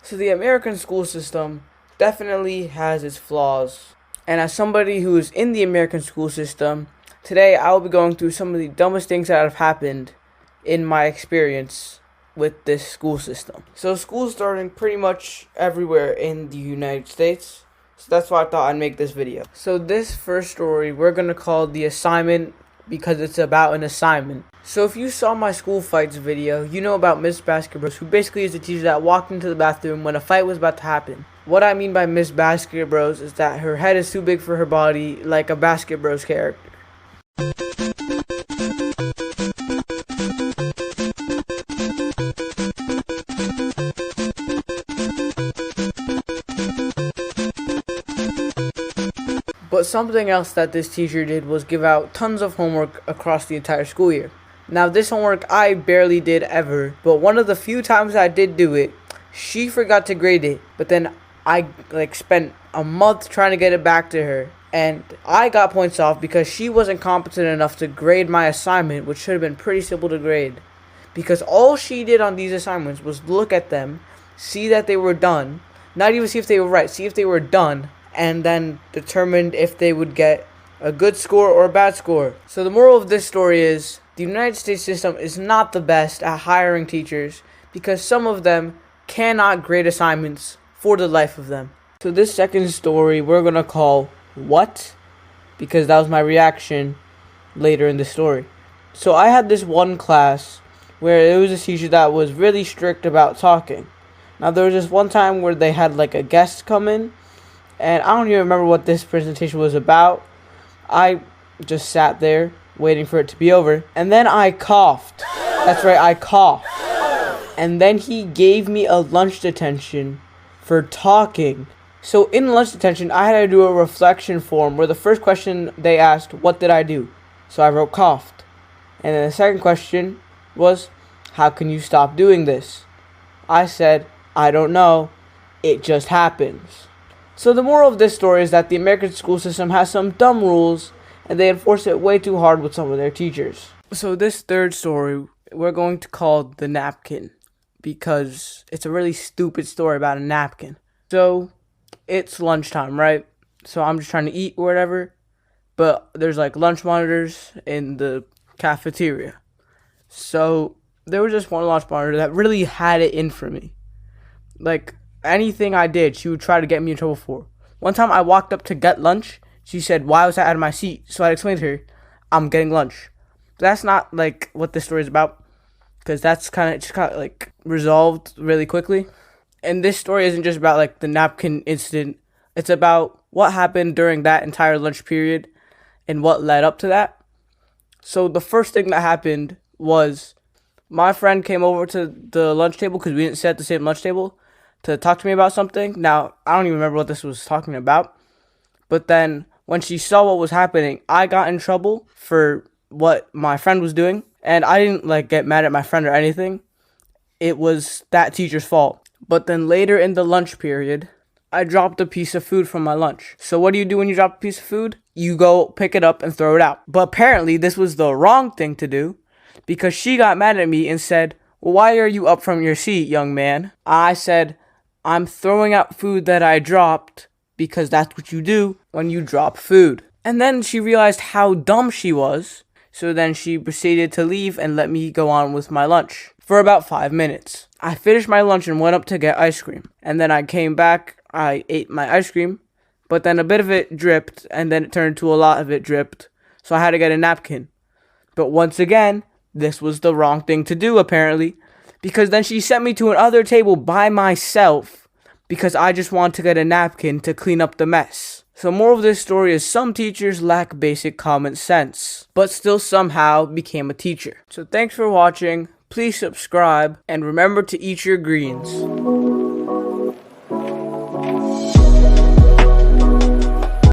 So the American school system definitely has its flaws. And as somebody who is in the American school system, today I will be going through some of the dumbest things that have happened in my experience with this school system. So school's starting pretty much everywhere in the United States. So that's why I thought I'd make this video. So this first story we're going to call The Assignment because it's about an assignment. So if you saw my school fights video, you know about Miss Basket Bros, who basically is the teacher that walked into the bathroom when a fight was about to happen. What I mean by Miss Basket Bros is that her head is too big for her body, like a Basket Bros character. But something else that this teacher did was give out tons of homework across the entire school year. Now this homework I barely did ever, but one of the few times I did do it, she forgot to grade it. But then I spent a month trying to get it back to her, and I got points off because she wasn't competent enough to grade my assignment, which should have been pretty simple to grade. Because all she did on these assignments was look at them, see that they were done, not even see if they were right, see if they were done, and then determined if they would get a good score or a bad score. So the moral of this story is the United States system is not the best at hiring teachers because some of them cannot grade assignments for the life of them. So this second story we're going to call What? Because that was my reaction later in the story. So I had this one class where it was a teacher that was really strict about talking. Now there was this one time where they had like a guest come in, and I don't even remember what this presentation was about. I just sat there waiting for it to be over, and then I coughed. That's right, I coughed. And then he gave me a lunch detention for talking. So in lunch detention, I had to do a reflection form where the first question they asked, what did I do? So I wrote coughed. And then the second question was, how can you stop doing this? I said, I don't know. It just happens. So the moral of this story is that the American school system has some dumb rules and they enforce it way too hard with some of their teachers. So this third story we're going to call The Napkin because it's a really stupid story about a napkin. So it's lunchtime, right? So I'm just trying to eat or whatever, but there's like lunch monitors in the cafeteria. So there was just one lunch monitor that really had it in for me. Like anything I did, she would try to get me in trouble for. One time I walked up to get lunch. She said, why was I out of my seat? So I explained to her, I'm getting lunch. But that's not like what this story is about, because that's kind of like resolved really quickly. And this story isn't just about like the napkin incident. It's about what happened during that entire lunch period and what led up to that. So the first thing that happened was my friend came over to the lunch table because we didn't sit at the same lunch table to talk to me about something. Now, I don't even remember what this was talking about. But then when she saw what was happening, I got in trouble for what my friend was doing. And I didn't get mad at my friend or anything. It was that teacher's fault. But then later in the lunch period, I dropped a piece of food from my lunch. So what do you do when you drop a piece of food? You go pick it up and throw it out. But apparently this was the wrong thing to do because she got mad at me and said, well, why are you up from your seat, young man? I said, I'm throwing out food that I dropped because that's what you do when you drop food. And then she realized how dumb she was. So then she proceeded to leave and let me go on with my lunch for about 5 minutes. I finished my lunch and went up to get ice cream. And then I came back, I ate my ice cream, but then a bit of it dripped and then it turned to a lot of it dripped. So I had to get a napkin. But once again, this was the wrong thing to do apparently, because then she sent me to another table by myself because I just wanted to get a napkin to clean up the mess. So moral of this story is some teachers lack basic common sense, but still somehow became a teacher. So thanks for watching. Please subscribe and remember to eat your greens.